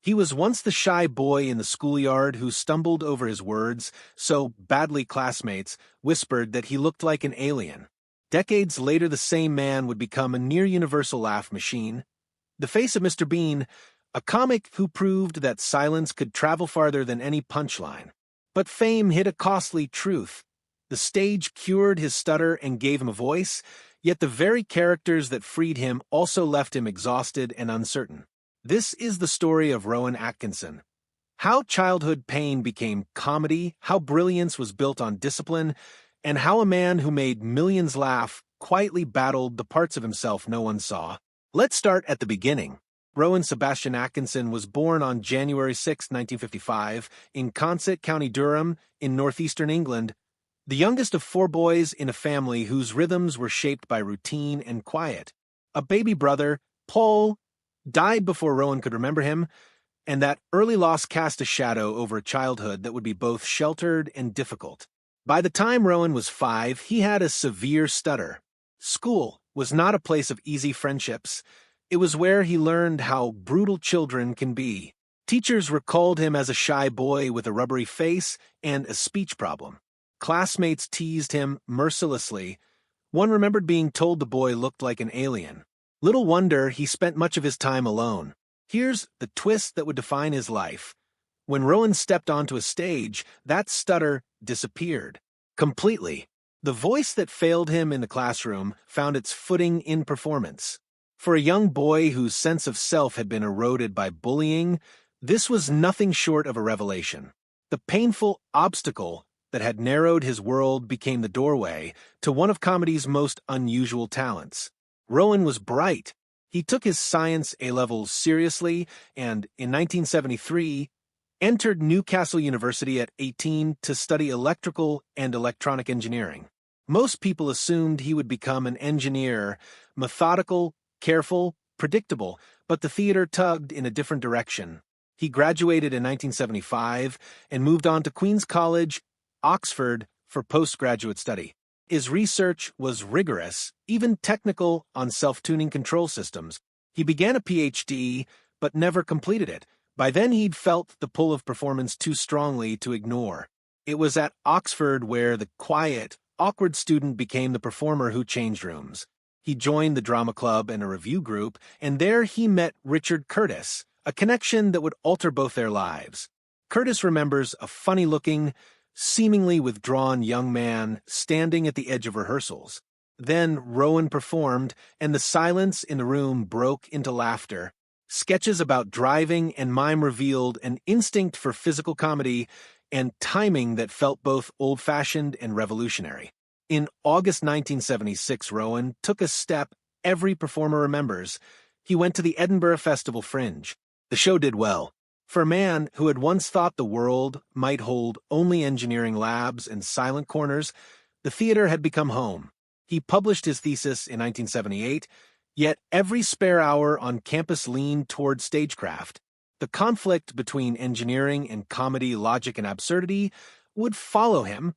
He was once the shy boy in the schoolyard who stumbled over his words so badly classmates whispered that he looked like an alien. Decades later, the same man would become a near-universal laugh machine. The face of Mr. Bean, a comic who proved that silence could travel farther than any punchline. But fame hid a costly truth. The stage cured his stutter and gave him a voice, yet the very characters that freed him also left him exhausted and uncertain. This is the story of Rowan Atkinson. How childhood pain became comedy, how brilliance was built on discipline, and how a man who made millions laugh quietly battled the parts of himself no one saw. Let's start at the beginning. Rowan Sebastian Atkinson was born on January 6, 1955, in Consett, County Durham, in northeastern England, the youngest of 4 boys in a family whose rhythms were shaped by routine and quiet. A baby brother, Paul, died before Rowan could remember him, and that early loss cast a shadow over a childhood that would be both sheltered and difficult. By the time Rowan was 5, he had a severe stutter. School was not a place of easy friendships. It was where he learned how brutal children can be. Teachers recalled him as a shy boy with a rubbery face and a speech problem. Classmates teased him mercilessly. One remembered being told the boy looked like an alien. Little wonder he spent much of his time alone. Here's the twist that would define his life. When Rowan stepped onto a stage, that stutter disappeared. Completely. The voice that failed him in the classroom found its footing in performance. For a young boy whose sense of self had been eroded by bullying, this was nothing short of a revelation. The painful obstacle that had narrowed his world became the doorway to one of comedy's most unusual talents. Rowan was bright. He took his science A-levels seriously and, in 1973, entered Newcastle University at 18 to study electrical and electronic engineering. Most people assumed he would become an engineer, methodical, careful, predictable, but the theater tugged in a different direction. He graduated in 1975 and moved on to Queen's College, Oxford, for postgraduate study. His research was rigorous, even technical, on self-tuning control systems. He began a PhD, but never completed it. By then he'd felt the pull of performance too strongly to ignore. It was at Oxford where the quiet, awkward student became the performer who changed rooms. He joined the drama club and a review group, and there he met Richard Curtis, a connection that would alter both their lives. Curtis remembers a funny-looking, seemingly withdrawn young man standing at the edge of rehearsals. Then Rowan performed, and the silence in the room broke into laughter. Sketches about driving and mime revealed an instinct for physical comedy and timing that felt both old-fashioned and revolutionary. In August 1976, Rowan took a step every performer remembers. He went to the Edinburgh Festival Fringe. The show did well. For a man who had once thought the world might hold only engineering labs and silent corners, the theater had become home. He published his thesis in 1978, yet every spare hour on campus leaned toward stagecraft. The conflict between engineering and comedy, logic and absurdity would follow him,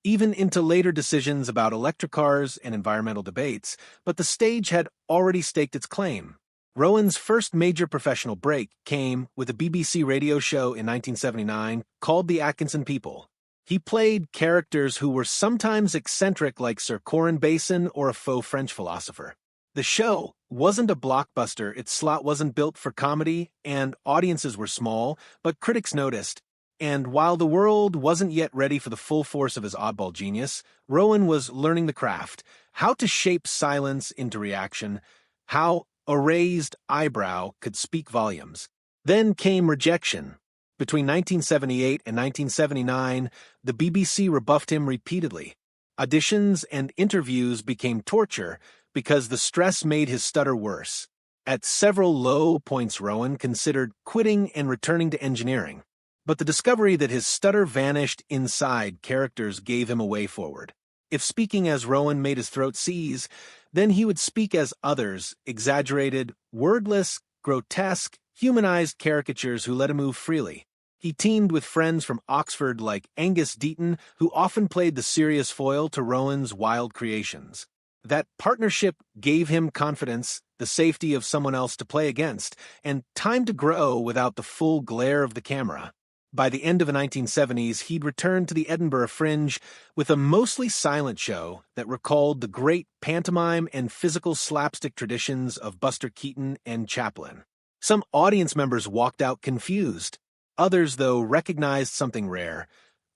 even into later decisions about electric cars and environmental debates, but the stage had already staked its claim. Rowan's first major professional break came with a BBC radio show in 1979 called The Atkinson People. He played characters who were sometimes eccentric like Sir Corin Basin or a faux French philosopher. The show wasn't a blockbuster, its slot wasn't built for comedy, and audiences were small, but critics noticed. And while the world wasn't yet ready for the full force of his oddball genius, Rowan was learning the craft, how to shape silence into reaction, how a raised eyebrow could speak volumes. Then came rejection. Between 1978 and 1979, the BBC rebuffed him repeatedly. Auditions and interviews became torture because the stress made his stutter worse. At several low points, Rowan considered quitting and returning to engineering. But the discovery that his stutter vanished inside characters gave him a way forward. If speaking as Rowan made his throat seize, then he would speak as others, exaggerated, wordless, grotesque, humanized caricatures who let him move freely. He teamed with friends from Oxford like Angus Deaton, who often played the serious foil to Rowan's wild creations. That partnership gave him confidence, the safety of someone else to play against, and time to grow without the full glare of the camera. By the end of the 1970s, he'd returned to the Edinburgh Fringe with a mostly silent show that recalled the great pantomime and physical slapstick traditions of Buster Keaton and Chaplin. Some audience members walked out confused. Others, though, recognized something rare,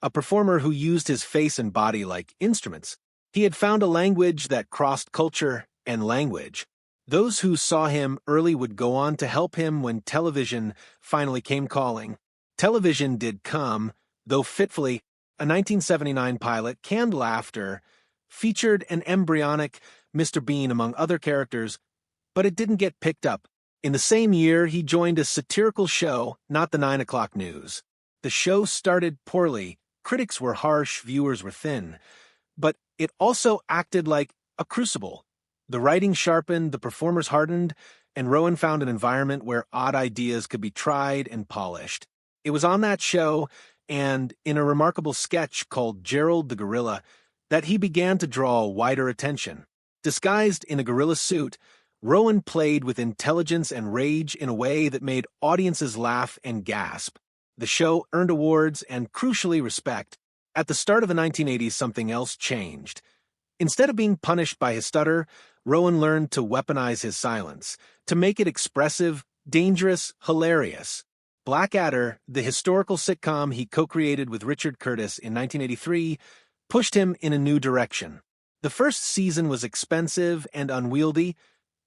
a performer who used his face and body like instruments. He had found a language that crossed culture and language. Those who saw him early would go on to help him when television finally came calling. Television did come, though fitfully. A 1979 pilot, Canned Laughter, featured an embryonic Mr. Bean among other characters, but it didn't get picked up. In the same year, he joined a satirical show, Not the 9 O'Clock News. The show started poorly, critics were harsh, viewers were thin, but it also acted like a crucible. The writing sharpened, the performers hardened, and Rowan found an environment where odd ideas could be tried and polished. It was on that show, and in a remarkable sketch called Gerald the Gorilla, that he began to draw wider attention. Disguised in a gorilla suit, Rowan played with intelligence and rage in a way that made audiences laugh and gasp. The show earned awards and, crucially, respect. At the start of the 1980s, something else changed. Instead of being punished by his stutter, Rowan learned to weaponize his silence, to make it expressive, dangerous, hilarious. Blackadder, the historical sitcom he co-created with Richard Curtis in 1983, pushed him in a new direction. The first season was expensive and unwieldy.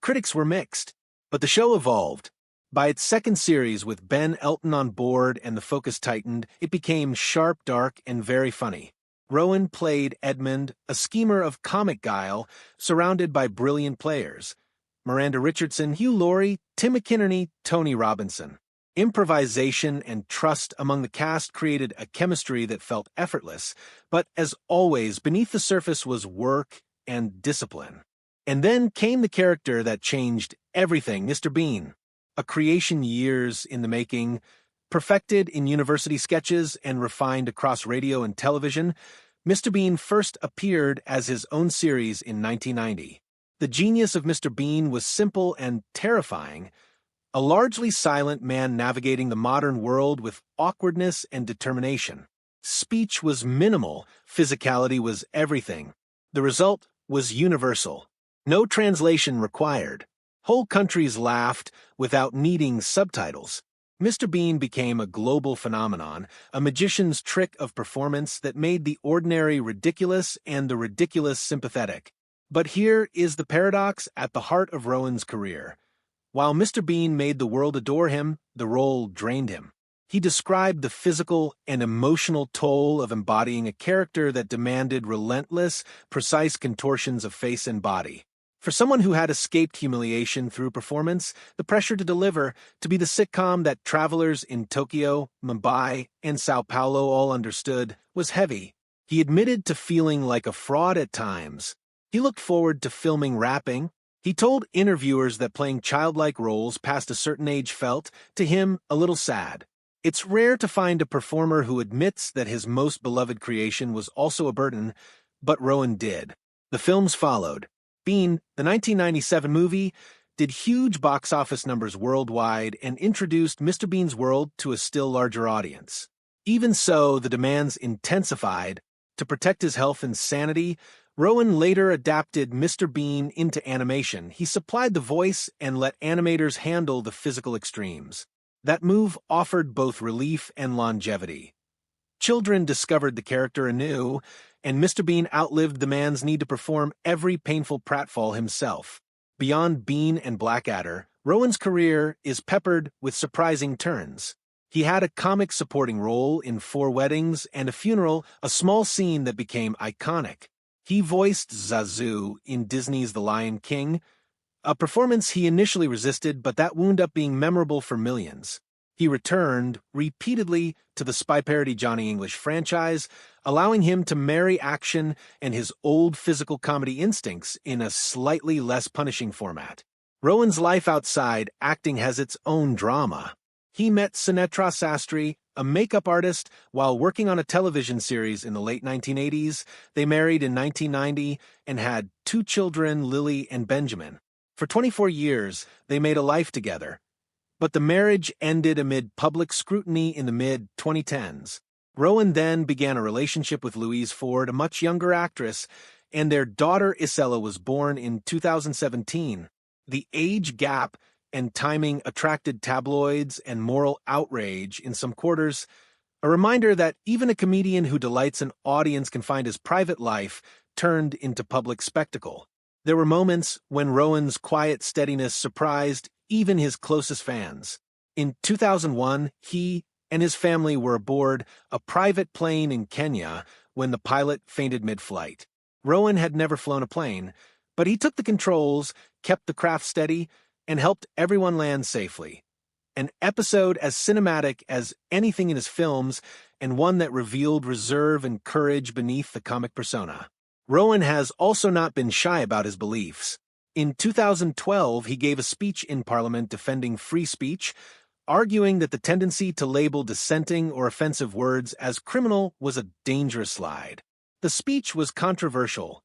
Critics were mixed, but the show evolved. By its second series, with Ben Elton on board and the focus tightened, it became sharp, dark, and very funny. Rowan played Edmund, a schemer of comic guile, surrounded by brilliant players. Miranda Richardson, Hugh Laurie, Tim McInerney, Tony Robinson. Improvisation and trust among the cast created a chemistry that felt effortless, but as always, beneath the surface was work and discipline. And then came the character that changed everything, Mr. Bean. A creation years in the making, perfected in university sketches and refined across radio and television, Mr. Bean first appeared as his own series in 1990. The genius of Mr. Bean was simple and terrifying, a largely silent man navigating the modern world with awkwardness and determination. Speech was minimal, physicality was everything. The result was universal. No translation required. Whole countries laughed without needing subtitles. Mr. Bean became a global phenomenon, a magician's trick of performance that made the ordinary ridiculous and the ridiculous sympathetic. But here is the paradox at the heart of Rowan's career. While Mr. Bean made the world adore him, the role drained him. He described the physical and emotional toll of embodying a character that demanded relentless, precise contortions of face and body. For someone who had escaped humiliation through performance, the pressure to deliver, to be the sitcom that travelers in Tokyo, Mumbai, and Sao Paulo all understood, was heavy. He admitted to feeling like a fraud at times. He looked forward to filming rapping. He told interviewers that playing childlike roles past a certain age felt, to him, a little sad. It's rare to find a performer who admits that his most beloved creation was also a burden, but Rowan did. The films followed. Bean, the 1997 movie, did huge box office numbers worldwide and introduced Mr. Bean's world to a still larger audience. Even so, the demands intensified. To protect his health and sanity, Rowan later adapted Mr. Bean into animation. He supplied the voice and let animators handle the physical extremes. That move offered both relief and longevity. Children discovered the character anew, and Mr. Bean outlived the man's need to perform every painful pratfall himself. Beyond Bean and Blackadder, Rowan's career is peppered with surprising turns. He had a comic supporting role in 4 Weddings and a Funeral, a small scene that became iconic. He voiced Zazu in Disney's The Lion King, a performance he initially resisted, but that wound up being memorable for millions. He returned repeatedly to the spy parody Johnny English franchise, allowing him to marry action and his old physical comedy instincts in a slightly less punishing format. Rowan's life outside acting has its own drama. He met Sunetra Sastry, a makeup artist, while working on a television series in the late 1980s. They married in 1990 and had two children, Lily and Benjamin. For 24 years, they made a life together. But the marriage ended amid public scrutiny in the mid-2010s. Rowan then began a relationship with Louise Ford, a much younger actress, and their daughter Isella was born in 2017. The age gap and timing attracted tabloids and moral outrage in some quarters, a reminder that even a comedian who delights an audience can find his private life turned into public spectacle. There were moments when Rowan's quiet steadiness surprised even his closest fans. In 2001, he and his family were aboard a private plane in Kenya when the pilot fainted mid-flight. Rowan had never flown a plane, but he took the controls, kept the craft steady, and helped everyone land safely. An episode as cinematic as anything in his films, and one that revealed reserve and courage beneath the comic persona. Rowan has also not been shy about his beliefs. In 2012, he gave a speech in Parliament defending free speech, arguing that the tendency to label dissenting or offensive words as criminal was a dangerous slide. The speech was controversial.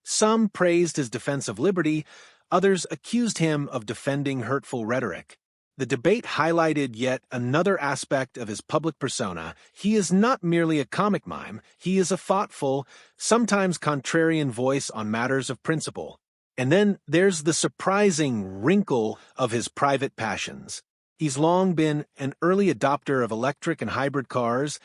Some praised his defense of liberty, others accused him of defending hurtful rhetoric. The debate highlighted yet another aspect of his public persona. He is not merely a comic mime, he is a thoughtful, sometimes contrarian voice on matters of principle. And then there's the surprising wrinkle of his private passions. He's long been an early adopter of electric and hybrid cars,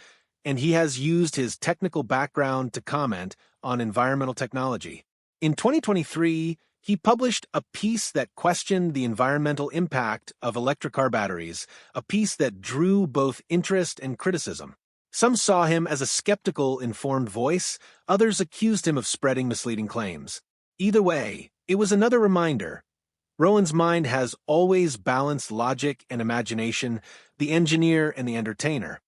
and he has used his technical background to comment on environmental technology. In 2023, he published a piece that questioned the environmental impact of electric car batteries, a piece that drew both interest and criticism. Some saw him as a skeptical, informed voice, others accused him of spreading misleading claims. Either way, it was another reminder. Rowan's mind has always balanced logic and imagination, the engineer and the entertainer.